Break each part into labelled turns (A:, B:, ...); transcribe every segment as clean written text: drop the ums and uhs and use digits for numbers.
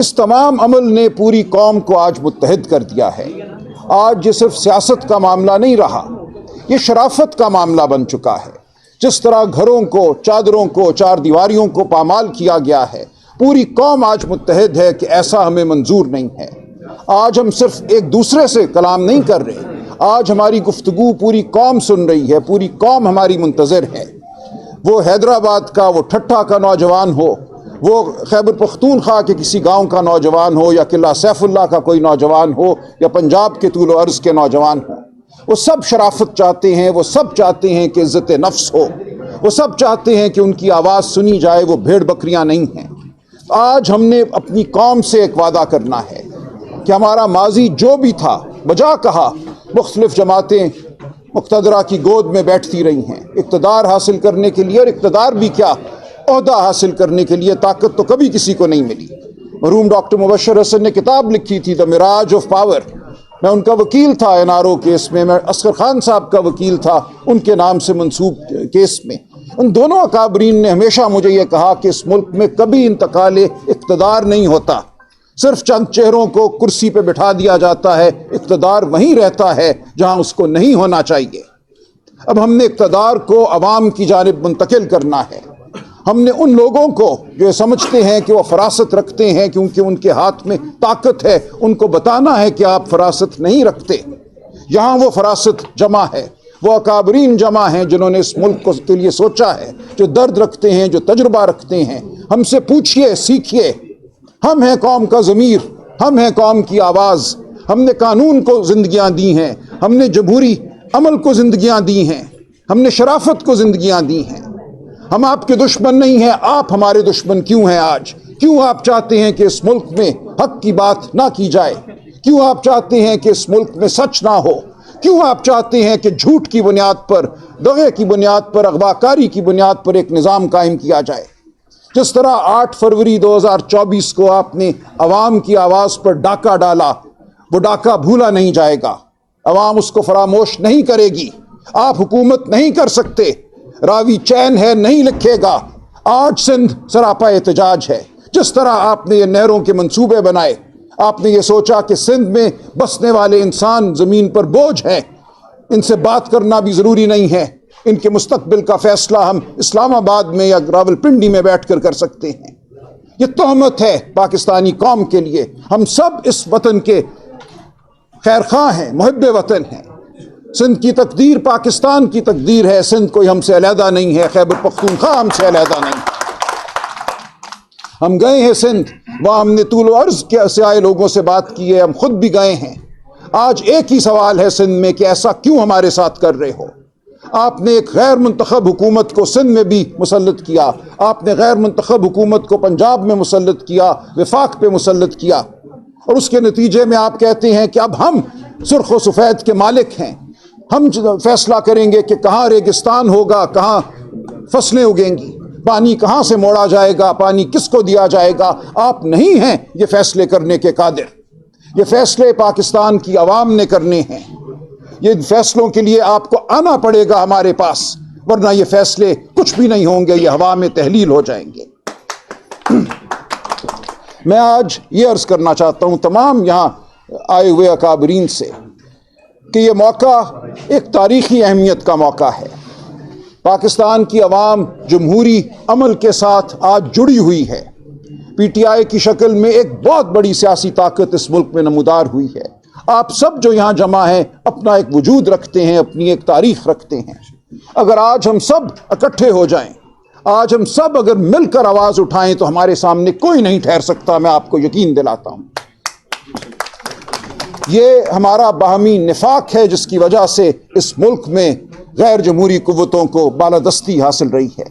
A: इस तमाम अमल ने पूरी कौम को आज मुत्तहिद कर दिया है। आज ये सिर्फ सियासत का मामला नहीं रहा, ये शराफत का मामला बन चुका है। जिस तरह घरों को, चादरों को, चार दीवारियों को पामाल किया गया है, पूरी कौम आज मुत्तहिद है कि ऐसा हमें मंजूर नहीं है। आज हम सिर्फ एक दूसरे से कलाम नहीं कर रहे, आज हमारी गुफ्तगू पूरी कौम सुन रही है, पूरी कौम हमारी मुंतज़िर है। वो हैदराबाद का वो ठट्ठा का नौजवान हो, वो खैबर पख्तूनख्वा के किसी गांव का नौजवान हो, या किला सैफुल्लाह का कोई नौजवान हो, या पंजाब के तूल अर्ज़ के नौजवान हो, वो सब शराफत चाहते हैं। वो सब चाहते हैं कि इज़्ज़त नफ्स हो, वो सब चाहते हैं कि उनकी आवाज़ सुनी जाए, वो भेड़ बकरियां नहीं हैं। आज हमने अपनी कौम से एक वादा करना है कि हमारा माजी जो भी था, बजा कहा मुख्तलिफ जमातें मुक़्तदरा की गोद में बैठती रही हैं इक़्तिदार हासिल करने के लिए, और इक़्तिदार भी क्या, ओहदा हासिल करने के लिए ताकत तो कभी किसी को नहीं मिली। मरहूम डॉक्टर मुबश्शिर हसन ने किताब लिखी थी, द मिराज ऑफ पावर। मैं उनका वकील था NRO केस में, मैं असगर खान साहब का वकील था उनके नाम से मंसूब केस में। उन दोनों अकाबरीन ने हमेशा मुझे ये कहा कि इस मुल्क में कभी इंतकाले इक़्तिदार नहीं होता, सिर्फ चंद चेहरों को कुर्सी पे बिठा दिया जाता है। इक़्तिदार वहीं रहता है जहां उसको नहीं होना चाहिए। अब हमने इक़्तिदार को अवाम की जानिब मुंतकिल करना है। हमने उन लोगों को जो समझते हैं कि वो फरासत रखते हैं क्योंकि उनके हाथ में ताकत है, उनको बताना है कि आप फरासत नहीं रखते। यहाँ वो फरासत जमा है, वो अकाबरीन जमा हैं जिन्होंने इस मुल्क को के लिए सोचा है, जो दर्द रखते हैं, जो तजुर्बा रखते हैं। हमसे पूछिए, सीखिए। हम हैं कौम का ज़मीर, हम हैं कौम की आवाज़। हमने कानून को ज़िंदगियाँ दी हैं, हमने जमहूरी अमल को ज़िंदगियाँ दी हैं, हमने शराफत को ज़िंदगियाँ दी हैं। हम आपके दुश्मन नहीं हैं, आप हमारे दुश्मन क्यों हैं आज? क्यों आप चाहते हैं कि इस मुल्क में हक की बात ना की जाए? क्यों आप चाहते हैं कि इस मुल्क में सच ना हो? क्यों आप चाहते हैं कि झूठ की बुनियाद पर, दगे की बुनियाद पर, अगवाकारी की बुनियाद पर एक निज़ाम कायम किया जाए? जिस तरह 8 फरवरी 2024 को आपने अवाम की आवाज़ पर डाका डाला, वो डाका भूला नहीं जाएगा। अवाम उसको फरामोश नहीं करेगी। आप हुकूमत नहीं कर सकते, रावी चैन है नहीं लिखेगा। आज सिंध सरापा एहतजाज है। जिस तरह आपने ये नहरों के मंसूबे बनाए, आपने ये सोचा कि सिंध में बसने वाले इंसान ज़मीन पर बोझ हैं, इनसे बात करना भी ज़रूरी नहीं है, इनके मुस्तकबिल का फ़ैसला हम इस्लामाबाद में या रावलपिंडी में बैठ कर कर सकते हैं। ये तोहमत है पाकिस्तानी कौम के लिए। हम सब इस वतन के खैरख्वाह हैं, मुहिब्बे वतन हैं। सिंध की तकदीर पाकिस्तान की तकदीर है, सिंध कोई हमसे अलहदा नहीं है, खैबर पख्तूनख्वा हमसे अलहदा नहीं। हम गए हैं सिंध, वहाँ हमने तूल अर्ज़ के से आए लोगों से बात की है, हम खुद भी गए हैं। आज एक ही सवाल है सिंध में कि ऐसा क्यों हमारे साथ कर रहे हो? आपने एक गैर मुंतखब हुकूमत को सिंध में भी मुसल्लत किया, आपने गैर मुंतखब हुकूमत को पंजाब में मुसल्लत किया, वफाक पे मुसल्लत किया, और उसके नतीजे में आप कहते हैं कि अब हम सुर्ख व सफ़ेद के मालिक हैं, हम फैसला करेंगे कि कहाँ रेगिस्तान होगा, कहाँ फसलें उगेंगी, पानी कहाँ से मोड़ा जाएगा, पानी किसको दिया जाएगा। आप नहीं हैं ये फैसले करने के कादिर। ये फैसले पाकिस्तान की आवाम ने करने हैं। ये फैसलों के लिए आपको आना पड़ेगा हमारे पास, वरना ये फैसले कुछ भी नहीं होंगे, ये हवा में तहलील हो जाएंगे। मैं आज ये अर्ज़ करना चाहता हूँ तमाम यहाँ आए हुए अकाबरीन से कि ये मौका एक तारीख़ी अहमियत का मौका है। पाकिस्तान की आवाम जमहूरी अमल के साथ आज जुड़ी हुई है। PTI की शक्ल में एक बहुत बड़ी सियासी ताकत इस मुल्क में नमूदार हुई है। आप सब जो यहाँ जमा हैं अपना एक वजूद रखते हैं, अपनी एक तारीख़ रखते हैं। अगर आज हम सब इकट्ठे हो जाएं, आज हम सब अगर मिलकर आवाज़ उठाएं तो हमारे सामने कोई नहीं ठहर सकता, मैं आपको यकीन दिलाता हूँ। ये हमारा बाहमी निफाक है जिसकी वजह से इस मुल्क में गैर जमहूरी कुव्वतों को बालादस्ती हासिल रही है।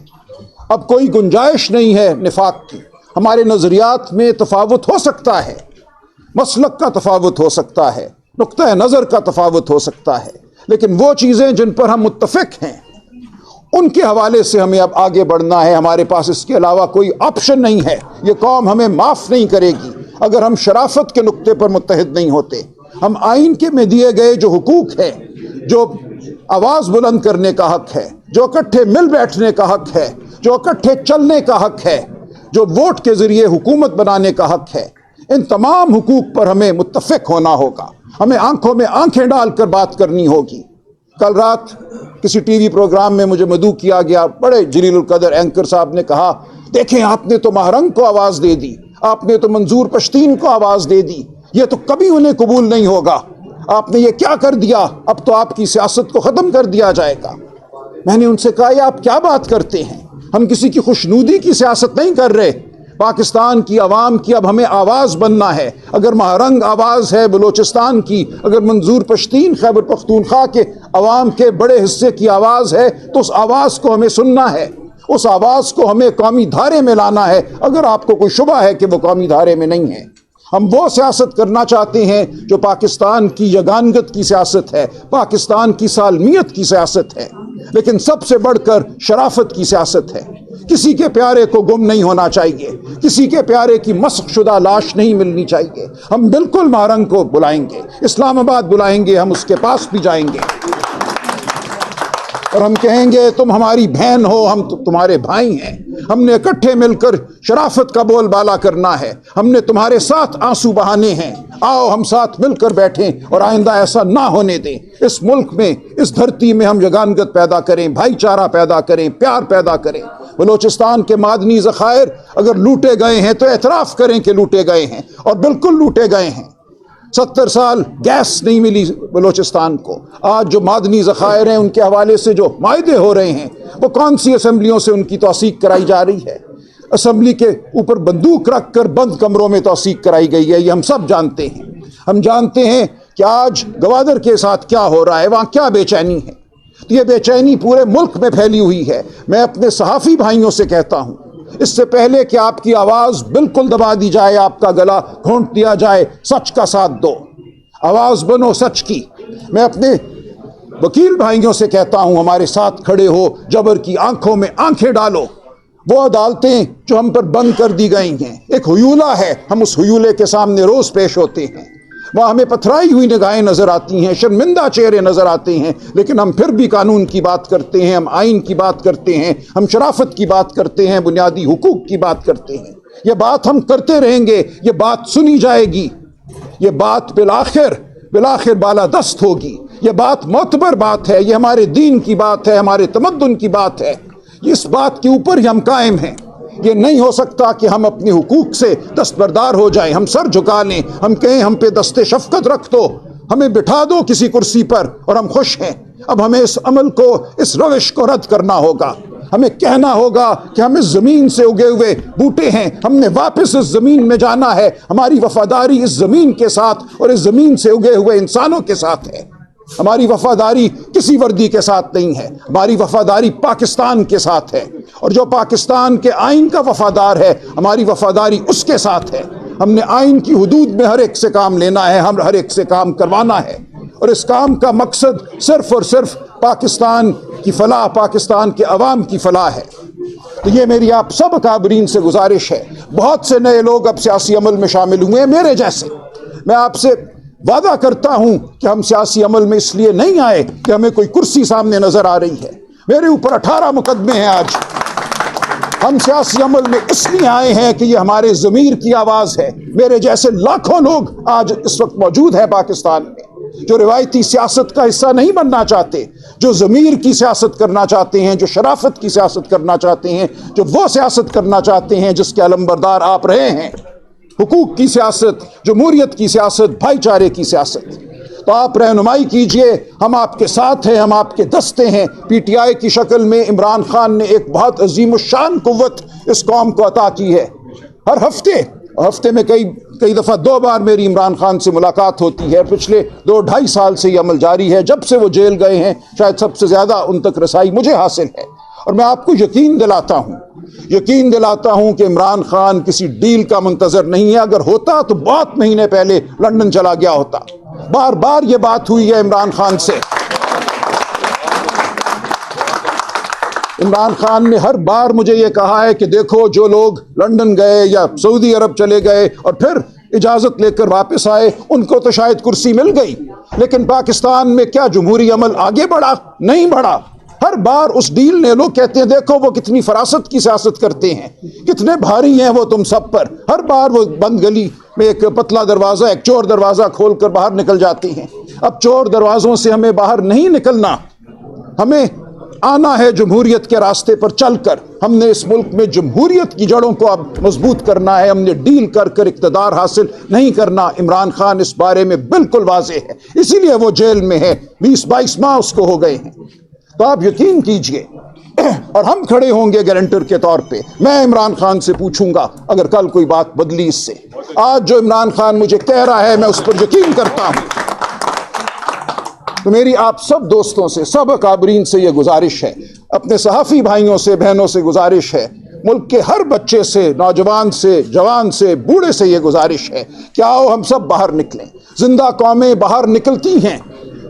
A: अब कोई गुंजाइश नहीं है निफाक की। हमारे नज़रियात में तफावत हो सकता है, मसलक का तफावत हो सकता है, नुक्ता नज़र का तफावत हो सकता है, लेकिन वो चीज़ें जिन पर हम मुत्तफ़िक हैं उनके हवाले से हमें अब आगे बढ़ना है। हमारे पास इसके अलावा कोई ऑप्शन नहीं है। ये कौम हमें माफ़ नहीं करेगी अगर हम शराफत के नुक्ते पर मुत्तहिद नहीं होते। हम आइन के में दिए गए जो हुकूक है, जो आवाज़ बुलंद करने का हक है, जो इकट्ठे मिल बैठने का हक है, जो इकट्ठे चलने का हक है, जो वोट के ज़रिए हुकूमत बनाने का हक है, इन तमाम हुकूक पर हमें मुत्तफिक होना होगा, हमें आंखों में आंखें डालकर बात करनी होगी। कल रात किसी टीवी प्रोग्राम में मुझे मदऊ किया गया, बड़े जलीलुल कदर एंकर साहब ने कहा, देखें आपने तो महरंग को आवाज़ दे दी, आपने तो मंजूर पश्तीन को आवाज़ दे दी, ये तो कभी उन्हें कबूल नहीं होगा, आपने ये क्या कर दिया, अब तो आपकी सियासत को ख़त्म कर दिया जाएगा। मैंने उनसे कहा, ये आप क्या बात करते हैं, हम किसी की खुशनुदी की सियासत नहीं कर रहे, पाकिस्तान की आवाम की अब हमें आवाज़ बनना है। अगर महरंग आवाज़ है बलूचिस्तान की, अगर मंजूर पश्तीन खैबर पख्तूनख्वा के अवाम के बड़े हिस्से की आवाज़ है, तो उस आवाज़ को हमें सुनना है, उस आवाज़ को हमें कौमी धारे में लाना है। अगर आपको कोई शुबा है कि वो कौमी धारे में नहीं है, हम वो सियासत करना चाहते हैं जो पाकिस्तान की यगानगत की सियासत है, पाकिस्तान की सालमियत की सियासत है, लेकिन सबसे बढ़कर शराफत की सियासत है। किसी के प्यारे को गुम नहीं होना चाहिए, किसी के प्यारे की मस्ख शुदा लाश नहीं मिलनी चाहिए। हम बिल्कुल महरंग को बुलाएंगे, इस्लामाबाद बुलाएंगे, हम उसके पास भी जाएंगे और हम कहेंगे तुम हमारी बहन हो, हम तुम्हारे भाई हैं। हमने इकट्ठे मिलकर शराफत का बोलबाला करना है, हमने तुम्हारे साथ आंसू बहाने हैं। आओ हम साथ मिलकर बैठें और आइंदा ऐसा ना होने दें। इस मुल्क में, इस धरती में हम यगानगत पैदा करें, भाईचारा पैदा करें, प्यार पैदा करें। बलूचिस्तान के मादनी ज़खायर अगर लूटे गए हैं तो एतराफ़ करें कि लूटे गए हैं, और बिल्कुल लूटे गए हैं। 70 साल गैस नहीं मिली बलूचिस्तान को। आज जो मादनी ज़खायर हैं उनके हवाले से जो मायदे हो रहे हैं, वो कौन सी असम्बलियों से उनकी तौसीक कराई जा रही है? असम्बली के ऊपर बंदूक रख कर बंद कमरों में तौसीक कराई गई है, ये हम सब जानते हैं। हम जानते हैं कि आज गवादर के साथ क्या हो रहा है, वहाँ क्या बेचैनी है। तो ये बेचैनी पूरे मुल्क में फैली हुई है। मैं अपने सहाफ़ी भाइयों से कहता हूँ, इससे पहले कि आपकी आवाज़ बिल्कुल दबा दी जाए, आपका गला घोंट दिया जाए, सच का साथ दो, आवाज़ बनो सच की। मैं अपने वकील भाइयों से कहता हूँ, हमारे साथ खड़े हो, जबर की आंखों में आंखें डालो। वो अदालतें जो हम पर बंद कर दी गई हैं, एक हुयूला है, हम उस हुयूले के सामने रोज़ पेश होते हैं। वहाँ हमें पथराई हुई निगाहें नज़र आती हैं, शर्मिंदा चेहरे नज़र आते हैं, लेकिन हम फिर भी कानून की बात करते हैं, हम आइन की बात करते हैं, हम शराफत की बात करते हैं, बुनियादी हुकूक की बात करते हैं। ये बात हम करते रहेंगे, ये बात सुनी जाएगी, ये बात बिलाखिर बालादस्त होगी। ये बात मोतबर बात है, ये हमारे दीन की बात है, हमारे तमद्दुन की बात है। इस बात के ऊपर ही हम कायम हैं। ये नहीं हो सकता कि हम अपने हुकूक से दस्तबरदार हो जाएं, हम सर झुका लें, हम कहें हम पे दस्ते शफकत रख दो, हमें बिठा दो किसी कुर्सी पर और हम खुश हैं। अब हमें इस अमल को, इस रविश को रद्द करना होगा। हमें कहना होगा कि हम इस ज़मीन से उगे हुए बूटे हैं, हमने वापस इस ज़मीन में जाना है। हमारी वफादारी इस ज़मीन के साथ और इस ज़मीन से उगे हुए इंसानों के साथ है। हमारी वफादारी किसी वर्दी के साथ नहीं है, हमारी वफादारी पाकिस्तान के साथ है, और जो पाकिस्तान के आइन का वफादार है, हमारी वफादारी उसके साथ है। हमने आइन की हुदूद में हर एक से काम लेना है, हम हर एक से काम करवाना है, और इस काम का मकसद सिर्फ और सिर्फ पाकिस्तान की फलाह, पाकिस्तान के अवाम की फलाह है। तो ये मेरी आप सब काबरीन से गुजारिश है। बहुत से नए लोग अब सियासी अमल में शामिल हुए हैं मेरे जैसे। मैं आपसे वादा करता हूं कि हम सियासी अमल में इसलिए नहीं आए कि हमें कोई कुर्सी सामने नजर आ रही है। मेरे ऊपर 18 मुकदमे हैं आज। हम सियासी अमल में इसलिए आए हैं कि ये हमारे ज़मीर की आवाज़ है। मेरे जैसे लाखों लोग आज इस वक्त मौजूद हैं पाकिस्तान में, जो रिवायती सियासत का हिस्सा नहीं बनना चाहते, जो ज़मीर की सियासत करना चाहते हैं, जो शराफत की सियासत करना चाहते हैं, जो वो सियासत करना चाहते हैं जिसके अलमबरदार आप रहे हैं, हुकूक की सियासत, जमहूरियत की सियासत, भाईचारे की सियासत। तो आप रहनुमाई कीजिए, हम आपके साथ हैं, हम आपके दस्ते हैं। पीटीआई की शक्ल में इमरान खान ने एक बहुत अजीम शान कुव्वत इस कौम को अता की है। हर हफ्ते में कई दफ़ा 2 बार मेरी इमरान खान से मुलाकात होती है। पिछले 2-2.5 साल से ये अमल जारी है। जब से वो जेल गए हैं, शायद सबसे ज़्यादा उन तक रसाई मुझे हासिल है। और मैं आपको यकीन दिलाता हूं कि इमरान खान किसी डील का मुंतजर नहीं है। अगर होता तो बहुत महीने पहले लंदन चला गया होता। बार बार ये बात हुई है इमरान खान से। इमरान खान ने हर बार मुझे ये कहा है कि देखो, जो लोग लंदन गए या सऊदी अरब चले गए और फिर इजाज़त लेकर वापस आए, उनको तो शायद कुर्सी मिल गई, लेकिन पाकिस्तान में क्या जमहूरी अमल आगे बढ़ा? नहीं बढ़ा। हर बार उस डील ने, लोग कहते हैं देखो वो कितनी फरासत की सियासत करते हैं, कितने भारी हैं वो तुम सब पर। हर बार वो बंद गली में एक पतला दरवाज़ा, एक चोर दरवाज़ा खोलकर बाहर निकल जाती हैं। अब चोर दरवाज़ों से हमें बाहर नहीं निकलना, हमें आना है जमहूरियत के रास्ते पर चलकर। हमने इस मुल्क में जमहूरियत की जड़ों को अब मजबूत करना है, हमने डील कर कर इक़्तिदार हासिल नहीं करना। इमरान खान इस बारे में बिल्कुल वाज़ेह है, इसीलिए वो जेल में है, 20-22 माह उसको हो गए हैं। तो आप यकीन कीजिए, और हम खड़े होंगे गारंटर के तौर पे। मैं इमरान खान से पूछूंगा अगर कल कोई बात बदली इससे। आज जो इमरान खान मुझे कह रहा है मैं उस पर यकीन करता हूं। तो मेरी आप सब दोस्तों से, सब अकाबरीन से यह गुजारिश है, अपने सहाफ़ी भाइयों से, बहनों से गुजारिश है, मुल्क के हर बच्चे से, नौजवान से, जवान से, बूढ़े से यह गुजारिश है कि आओ हम सब बाहर निकलें। जिंदा कौमें बाहर निकलती हैं।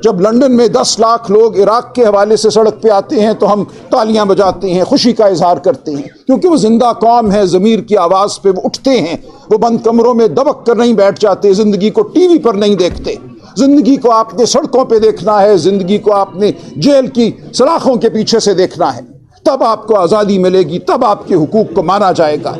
A: जब लंदन में 10 लाख लोग इराक के हवाले से सड़क पे आते हैं तो हम तालियां बजाते हैं, खुशी का इजहार करते हैं, क्योंकि वो जिंदा कौम है। ज़मीर की आवाज़ पे वो उठते हैं, वो बंद कमरों में दबक कर नहीं बैठ जाते, ज़िंदगी को टीवी पर नहीं देखते। ज़िंदगी को आपने सड़कों पे देखना है, ज़िंदगी को आपने जेल की सलाखों के पीछे से देखना है। तब आपको आज़ादी मिलेगी, तब आपके हुकूक को माना जाएगा।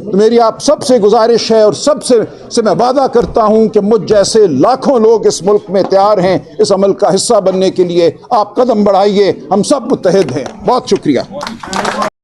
A: तो मेरी आप सबसे गुजारिश है, और सबसे मैं वादा करता हूं कि मुझ जैसे लाखों लोग इस मुल्क में तैयार हैं इस अमल का हिस्सा बनने के लिए। आप कदम बढ़ाइए, हम सब मुत्तहिद हैं। बहुत शुक्रिया।